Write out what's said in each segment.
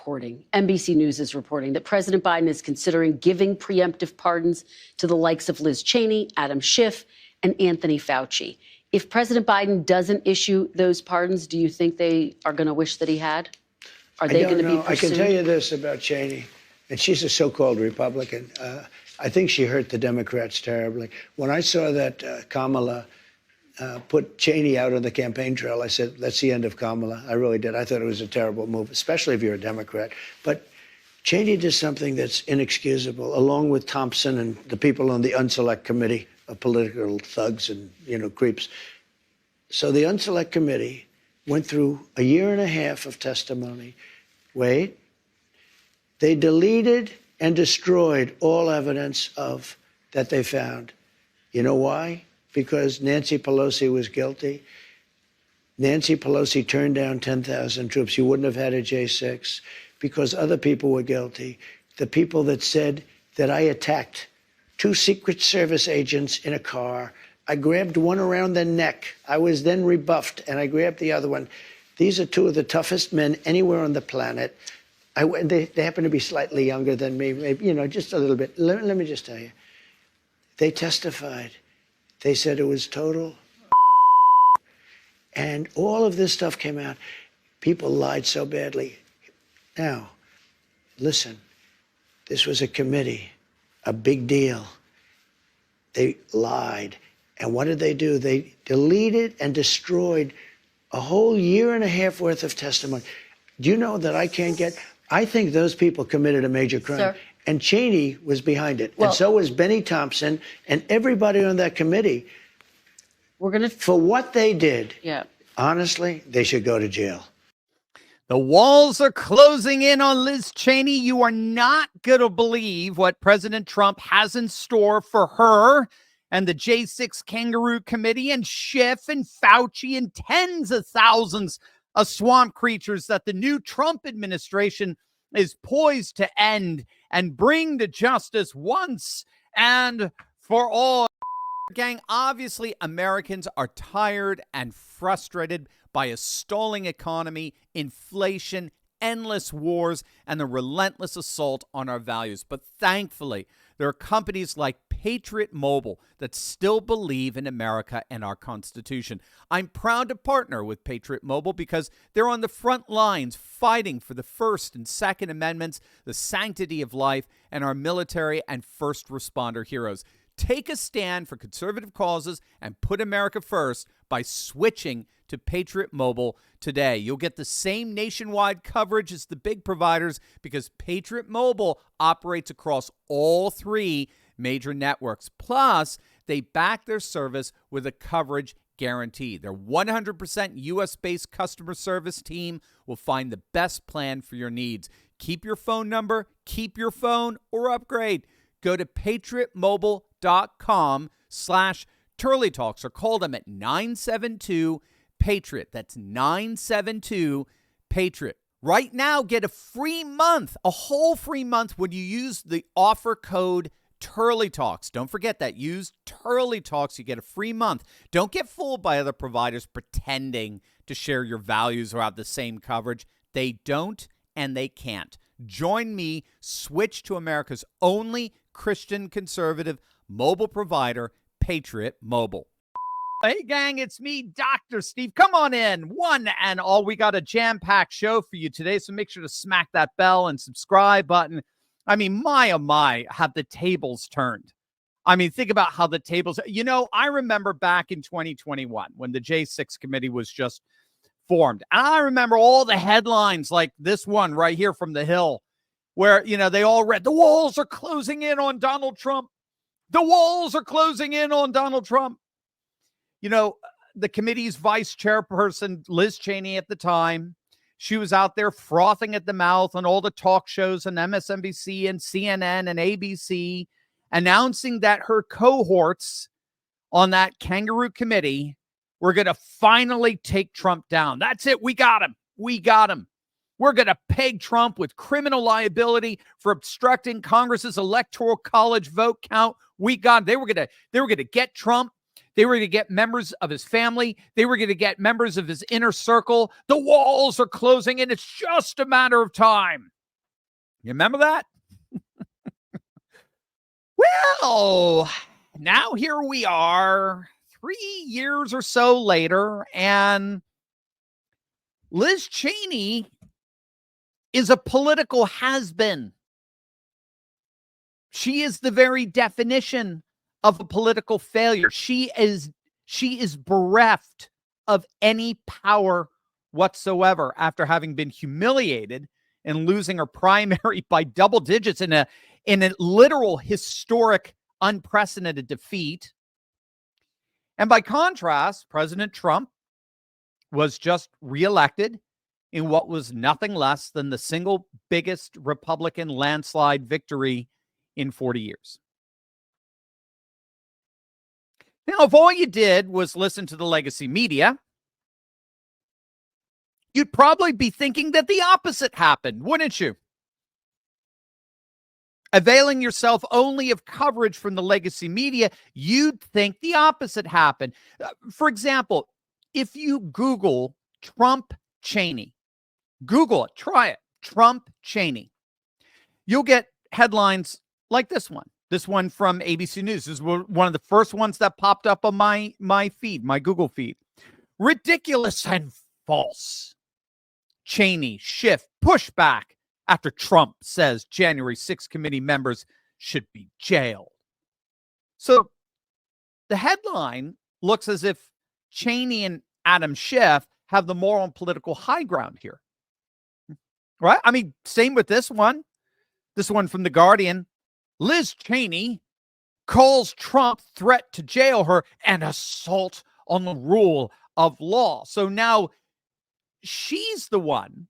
reporting, NBC News is reporting that President Biden is considering giving preemptive pardons to the likes of Liz Cheney, Adam Schiff, and Anthony Fauci. If President Biden doesn't issue those pardons, do you think they are going to wish that he had? Are they going to be pursued? I can tell you this about Cheney, and she's a so-called Republican. I think she hurt the Democrats terribly. When I saw that Kamala put Cheney out on the campaign trail, I said, that's the end of Kamala. I really did. I thought it was a terrible move, especially if you're a Democrat. But Cheney did something that's inexcusable, along with Thompson and the people on the Unselect Committee of political thugs and, creeps. So the Unselect Committee went through a year and a half of testimony. Wait. They deleted and destroyed all evidence of that they found. You know why? Because Nancy Pelosi was guilty. Nancy Pelosi turned down 10,000 troops. You wouldn't have had a J6 because other people were guilty. The people that said that I attacked 2 Secret Service agents in a car. I grabbed one around the neck. I was then rebuffed, and I grabbed the other one. These are 2 of the toughest men anywhere on the planet. They happen to be slightly younger than me, maybe, just a little bit. Let me just tell you. They testified. They said it was total. And all of this stuff came out. People lied so badly. Now, listen, this was a committee, a big deal. They lied. And what did they do? They deleted and destroyed a whole year and a half worth of testimony. Do you know that I think those people committed a major crime. Sir? And Cheney was behind it. Well, and so was Benny Thompson and everybody on that committee. For what they did, honestly, they should go to jail. The walls are closing in on Liz Cheney. You are not going to believe what President Trump has in store for her and the J6 Kangaroo Committee and Schiff and Fauci and tens of thousands of swamp creatures that the new Trump administration is poised to end and bring to justice once and for all. Gang, obviously Americans are tired and frustrated by a stalling economy, inflation, endless wars, and the relentless assault on our values. But thankfully, there are companies like Patriot Mobile that still believe in America and our Constitution. I'm proud to partner with Patriot Mobile because they're on the front lines fighting for the First and Second Amendments, the sanctity of life, and our military and first responder heroes. Take a stand for conservative causes and put America first by switching to Patriot Mobile today. You'll get the same nationwide coverage as the big providers because Patriot Mobile operates across all 3 major networks. Plus, they back their service with a coverage guarantee. Their 100% U.S.-based customer service team will find the best plan for your needs. Keep your phone number, keep your phone, or upgrade. Go to patriotmobile.com/Turley Talks or call them at 972-PATRIOT. That's 972-PATRIOT. Right now, get a free month, a whole free month when you use the offer code Turley Talks. Don't forget that. Use Turley Talks. You get a free month. Don't get fooled by other providers pretending to share your values or have the same coverage. They don't and they can't. Join me. Switch to America's only Christian conservative mobile provider, Patriot Mobile. Hey, gang, it's me, Dr. Steve. Come on in, one and all. We got a jam-packed show for you today, so make sure to smack that bell and subscribe button. I mean, my, oh my, have the tables turned. I mean, think about how the tables... I remember back in 2021 when the J6 committee was just formed. And I remember all the headlines like this one right here from The Hill, where, they all read, the walls are closing in on Donald Trump. The walls are closing in on Donald Trump. The committee's vice chairperson, Liz Cheney at the time, she was out there frothing at the mouth on all the talk shows on MSNBC and CNN and ABC, announcing that her cohorts on that kangaroo committee were going to finally take Trump down. That's it. We got him. We got him. We're going to peg Trump with criminal liability for obstructing Congress's electoral college vote count. We got him. They were going to get Trump They were going to get members of his family. They were going to get members of his inner circle. The walls are closing in. It's just a matter of time. You remember that? Well, now here we are 3 years or so later, and Liz Cheney is a political has-been. She is the very definition of a political failure. She is bereft of any power whatsoever after having been humiliated and losing her primary by double digits in a literal historic unprecedented defeat. And by contrast, President Trump was just reelected in what was nothing less than the single biggest Republican landslide victory in 40 years. Now, if all you did was listen to the legacy media, you'd probably be thinking that the opposite happened, wouldn't you? Availing yourself only of coverage from the legacy media, you'd think the opposite happened. For example, if you Google Trump Cheney, Google it, try it, Trump Cheney, you'll get headlines like this one from ABC News. This is one of the first ones that popped up on my feed, my Google feed. Ridiculous and false. Cheney, Schiff, pushback after Trump says January 6th committee members should be jailed. So the headline looks as if Cheney and Adam Schiff have the moral and political high ground here. Right? I mean, same with this one. This one from The Guardian. Liz Cheney calls Trump threat to jail her an assault on the rule of law. So now she's the one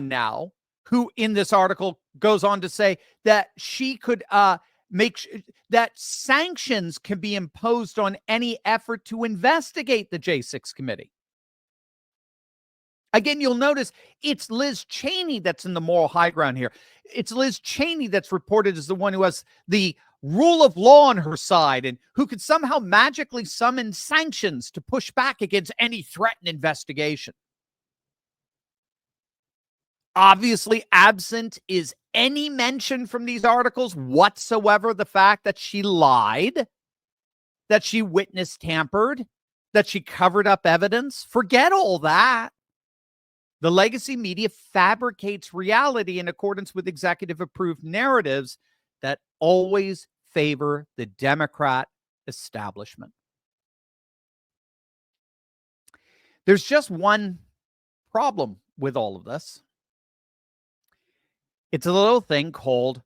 now who in this article goes on to say that she could that sanctions can be imposed on any effort to investigate the J6 committee. Again, you'll notice it's Liz Cheney that's in the moral high ground here. It's Liz Cheney that's reported as the one who has the rule of law on her side and who could somehow magically summon sanctions to push back against any threatened investigation. Obviously, absent is any mention from these articles whatsoever the fact that she lied, that she witness tampered, that she covered up evidence. Forget all that. The legacy media fabricates reality in accordance with executive-approved narratives that always favor the Democrat establishment. There's just one problem with all of this. It's a little thing called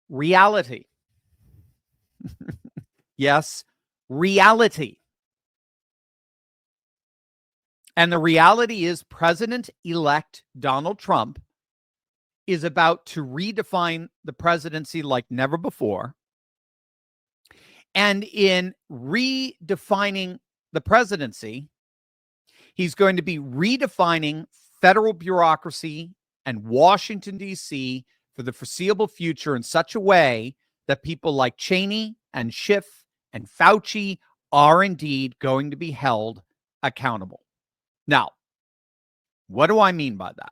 reality. Yes, reality. And the reality is President-elect Donald Trump is about to redefine the presidency like never before. And in redefining the presidency, he's going to be redefining federal bureaucracy and Washington, D.C. for the foreseeable future in such a way that people like Cheney and Schiff and Fauci are indeed going to be held accountable. Now, what do I mean by that?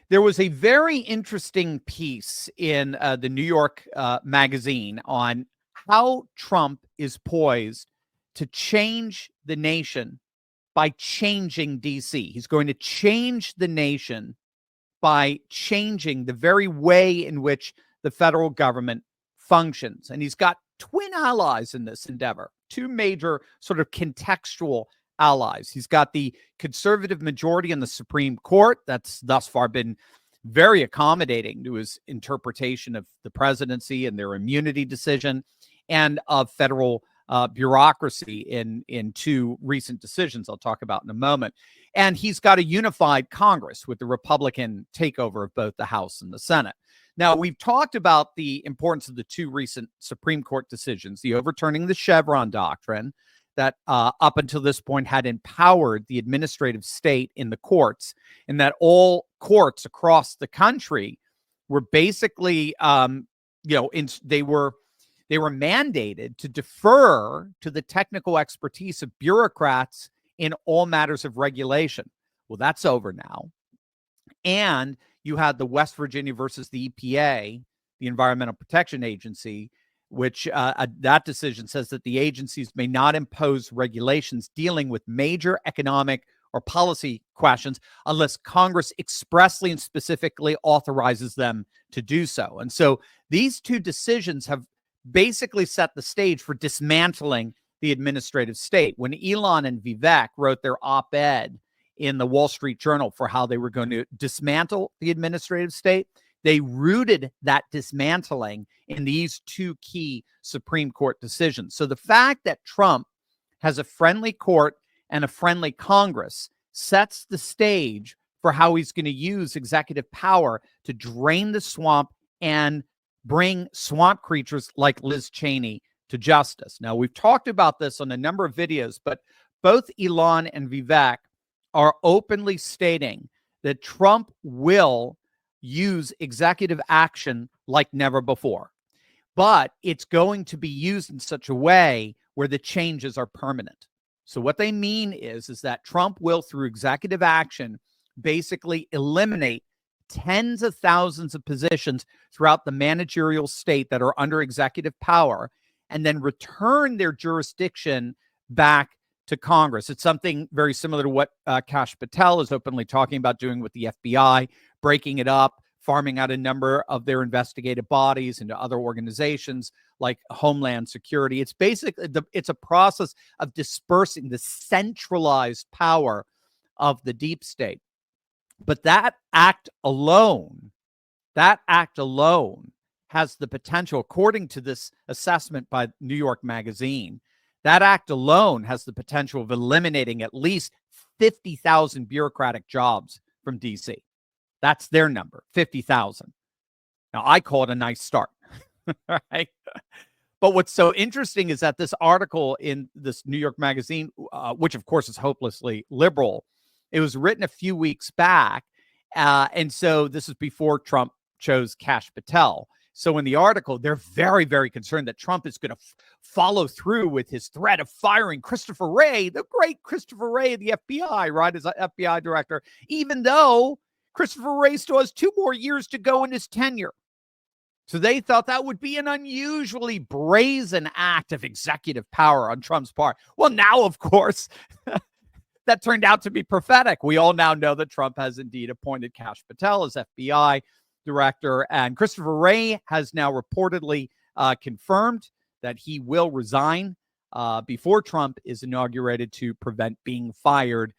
There was a very interesting piece in the New York Magazine on how Trump is poised to change the nation by changing D.C. He's going to change the nation by changing the very way in which the federal government functions. And he's got twin allies in this endeavor, two major sort of contextual allies. He's got the conservative majority in the Supreme Court that's thus far been very accommodating to his interpretation of the presidency and their immunity decision and of federal bureaucracy in two recent decisions I'll talk about in a moment. And he's got a unified Congress with the Republican takeover of both the House and the Senate. Now, we've talked about the importance of the two recent Supreme Court decisions, the overturning the Chevron doctrine that up until this point had empowered the administrative state in the courts, and that all courts across the country were basically, they were They were mandated to defer to the technical expertise of bureaucrats in all matters of regulation. Well, that's over now. And you had the West Virginia versus the EPA, the Environmental Protection Agency, which that decision says that the agencies may not impose regulations dealing with major economic or policy questions unless Congress expressly and specifically authorizes them to do so. And so these two decisions have basically set the stage for dismantling the administrative state. When Elon and Vivek wrote their op-ed in the Wall Street Journal for how they were going to dismantle the administrative state, they rooted that dismantling in these two key Supreme Court decisions. So the fact that Trump has a friendly court and a friendly Congress sets the stage for how he's going to use executive power to drain the swamp and bring swamp creatures like Liz Cheney to justice. Now, we've talked about this on a number of videos, but both Elon and Vivek are openly stating that Trump will use executive action like never before. But it's going to be used in such a way where the changes are permanent. So what they mean is that Trump will, through executive action, basically eliminate tens of thousands of positions throughout the managerial state that are under executive power and then return their jurisdiction back to Congress. It's something very similar to what Kash Patel is openly talking about doing with the FBI, breaking it up, farming out a number of their investigative bodies into other organizations like Homeland Security. It's basically it's a process of dispersing the centralized power of the deep state. But that act alone has the potential, according to this assessment by New York Magazine, that act alone has the potential of eliminating at least 50,000 bureaucratic jobs from D.C. That's their number, 50,000. Now, I call it a nice start, right? But what's so interesting is that this article in this New York Magazine, which of course is hopelessly liberal, it was written a few weeks back. And so this is before Trump chose Kash Patel. So in the article, they're very, very concerned that Trump is going to follow through with his threat of firing Christopher Wray, the great Christopher Wray of the FBI, right, as FBI director, even though Christopher Wray still has 2 more years to go in his tenure. So they thought that would be an unusually brazen act of executive power on Trump's part. Well, now, of course, that turned out to be prophetic. We all now know that Trump has indeed appointed Kash Patel as FBI director, and Christopher Wray has now reportedly confirmed that he will resign before Trump is inaugurated to prevent being fired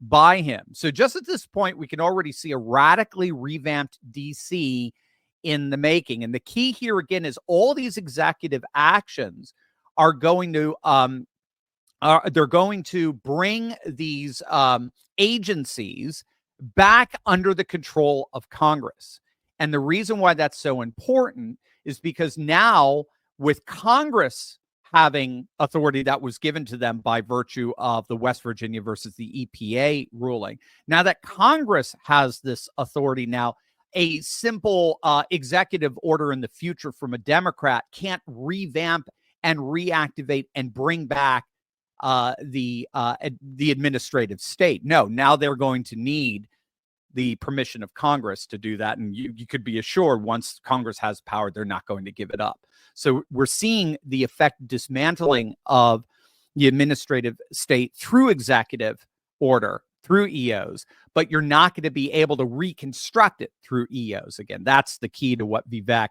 by him. So just at this point, we can already see a radically revamped DC in the making. And the key here again is all these executive actions are going to they're going to bring these agencies back under the control of Congress. And the reason why that's so important is because now, with Congress having authority that was given to them by virtue of the West Virginia versus the EPA ruling, now that Congress has this authority now, a simple executive order in the future from a Democrat can't revamp and reactivate and bring back the administrative state. No, now they're going to need the permission of Congress to do that. And you could be assured once Congress has power, they're not going to give it up. So we're seeing the effect dismantling of the administrative state through executive order, through EOs, but you're not going to be able to reconstruct it through EOs. Again, that's the key to what Vivek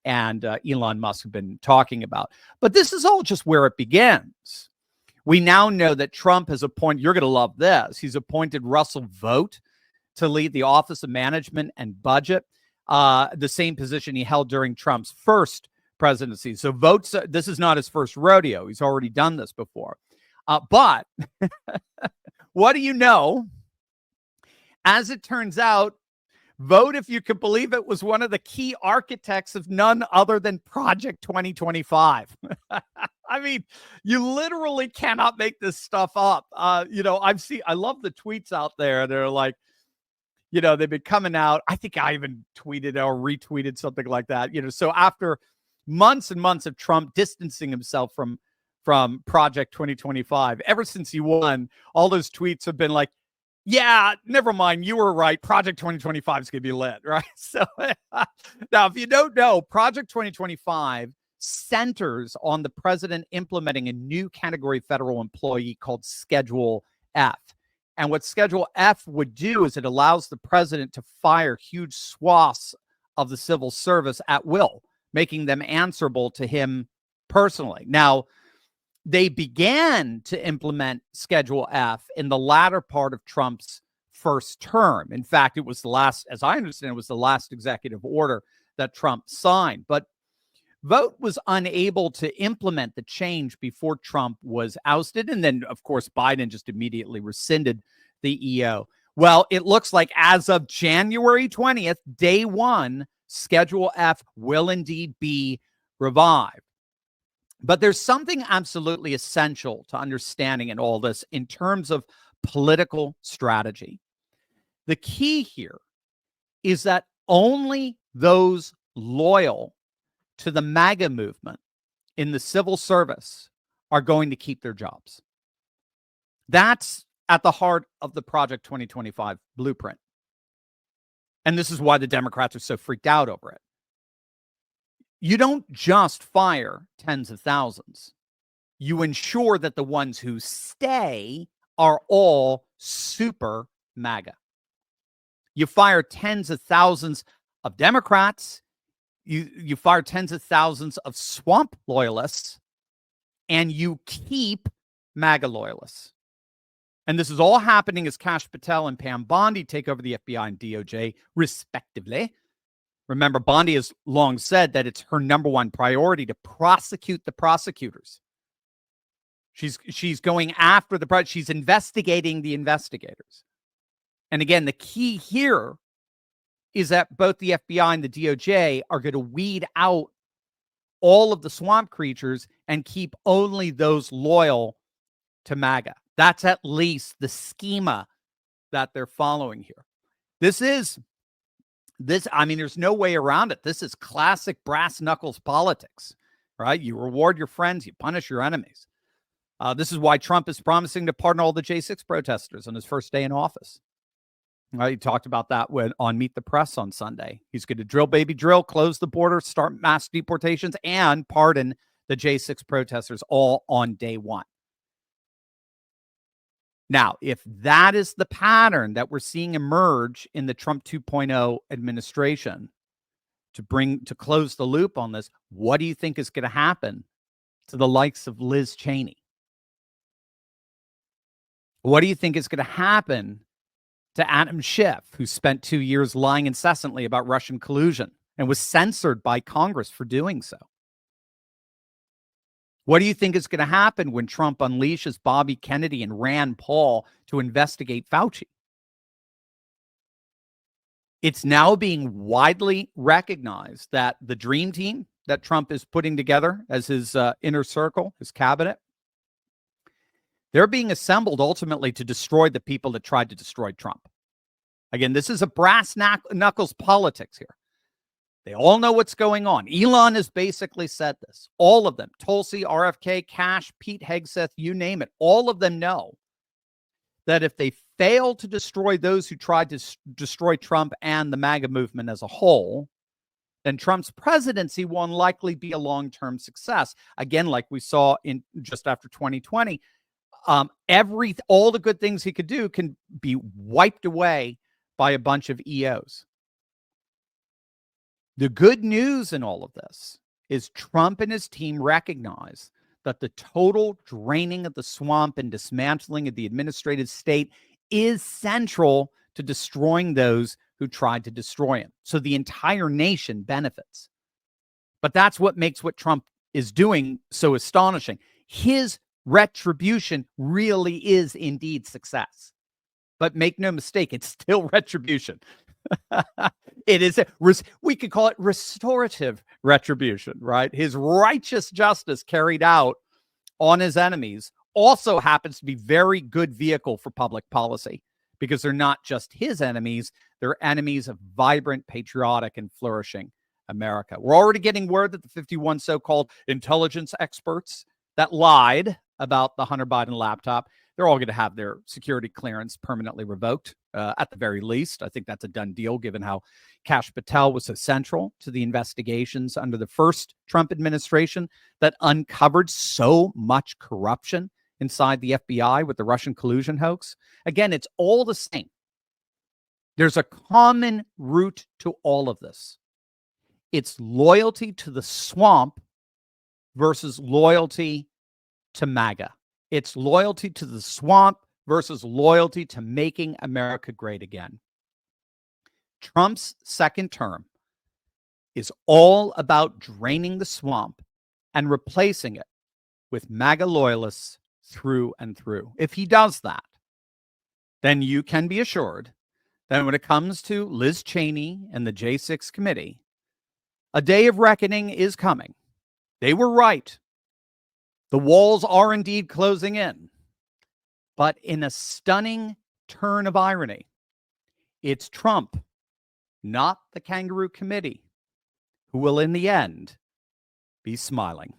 and Elon Musk have been talking about. But this is all just where it begins. We now know that Trump has appointed, you're going to love this, he's appointed Russell Vought to lead the Office of Management and Budget, the same position he held during Trump's first presidency. So Vought, this is not his first rodeo. He's already done this before. But what do you know? As it turns out, Vought, if you could believe it, was one of the key architects of none other than Project 2025. I mean, you literally cannot make this stuff up. I love the tweets out there. They're like, they've been coming out. I think I even tweeted or retweeted something like that. So after months and months of Trump distancing himself from Project 2025. Ever since he won, all those tweets have been like, yeah, never mind. You were right. Project 2025 is going to be lit, right? So now, if you don't know, Project 2025 centers on the president implementing a new category federal employee called Schedule F. And what Schedule F would do is it allows the president to fire huge swaths of the civil service at will, making them answerable to him personally. Now, they began to implement Schedule F in the latter part of Trump's first term. In fact, it was the last, as I understand, it was the last executive order that Trump signed. But Vogt was unable to implement the change before Trump was ousted. And then, of course, Biden just immediately rescinded the EO. Well, it looks like as of January 20th, day one, Schedule F will indeed be revived. But there's something absolutely essential to understanding in all this in terms of political strategy. The key here is that only those loyal to the MAGA movement in the civil service are going to keep their jobs. That's at the heart of the Project 2025 blueprint. And this is why the Democrats are so freaked out over it. You don't just fire tens of thousands. You ensure that the ones who stay are all super MAGA. You fire tens of thousands of Democrats. You fire tens of thousands of swamp loyalists, and you keep MAGA loyalists. And this is all happening as Kash Patel and Pam Bondi take over the FBI and DOJ, respectively. Remember, Bondi has long said that it's her number one priority to prosecute the prosecutors. She's going after she's investigating the investigators. And again, the key here is that both the FBI and the DOJ are going to weed out all of the swamp creatures and keep only those loyal to MAGA. That's at least the schema that they're following here. There's no way around it. This is classic brass knuckles politics, right? You reward your friends, you punish your enemies. This is why Trump is promising to pardon all the J6 protesters on his first day in office. He talked about that on Meet the Press on Sunday. He's going to drill, baby, drill, close the border, start mass deportations, and pardon the J6 protesters all on day one. Now, if that is the pattern that we're seeing emerge in the Trump 2.0 administration to close the loop on this, what do you think is going to happen to the likes of Liz Cheney? What do you think is going to happen to Adam Schiff, who spent 2 years lying incessantly about Russian collusion and was censored by Congress for doing so? What do you think is going to happen when Trump unleashes Bobby Kennedy and Rand Paul to investigate Fauci? It's now being widely recognized that the dream team that Trump is putting together as his inner circle, his cabinet, they're being assembled ultimately to destroy the people that tried to destroy Trump. Again, this is a brass knuckles politics here. They all know what's going on. Elon has basically said this. All of them, Tulsi, RFK, Kash, Pete Hegseth, you name it. All of them know that if they fail to destroy those who tried to destroy Trump and the MAGA movement as a whole, then Trump's presidency will unlikely be a long-term success. Again, like we saw in just after 2020, all the good things he could do can be wiped away by a bunch of EOs. The good news in all of this is Trump and his team recognize that the total draining of the swamp and dismantling of the administrative state is central to destroying those who tried to destroy him. So the entire nation benefits. But that's what makes what Trump is doing so astonishing. His retribution really is indeed success. But make no mistake, it's still retribution. It is, we could call it restorative retribution, right? His righteous justice carried out on his enemies also happens to be very good vehicle for public policy because they're not just his enemies, they're enemies of vibrant, patriotic, and flourishing America. We're already getting word that the 51 so-called intelligence experts that lied about the Hunter Biden laptop, they're all going to have their security clearance permanently revoked, at the very least. I think that's a done deal, given how Kash Patel was so central to the investigations under the first Trump administration that uncovered so much corruption inside the FBI with the Russian collusion hoax. Again, it's all the same. There's a common root to all of this. It's loyalty to the swamp versus loyalty to MAGA. It's loyalty to the swamp versus loyalty to making America great again. Trump's second term is all about draining the swamp and replacing it with MAGA loyalists through and through. If he does that, then you can be assured that when it comes to Liz Cheney and the J6 committee, a day of reckoning is coming. They were right. The walls are indeed closing in. But in a stunning turn of irony, it's Trump, not the Kangaroo Committee, who will in the end be smiling.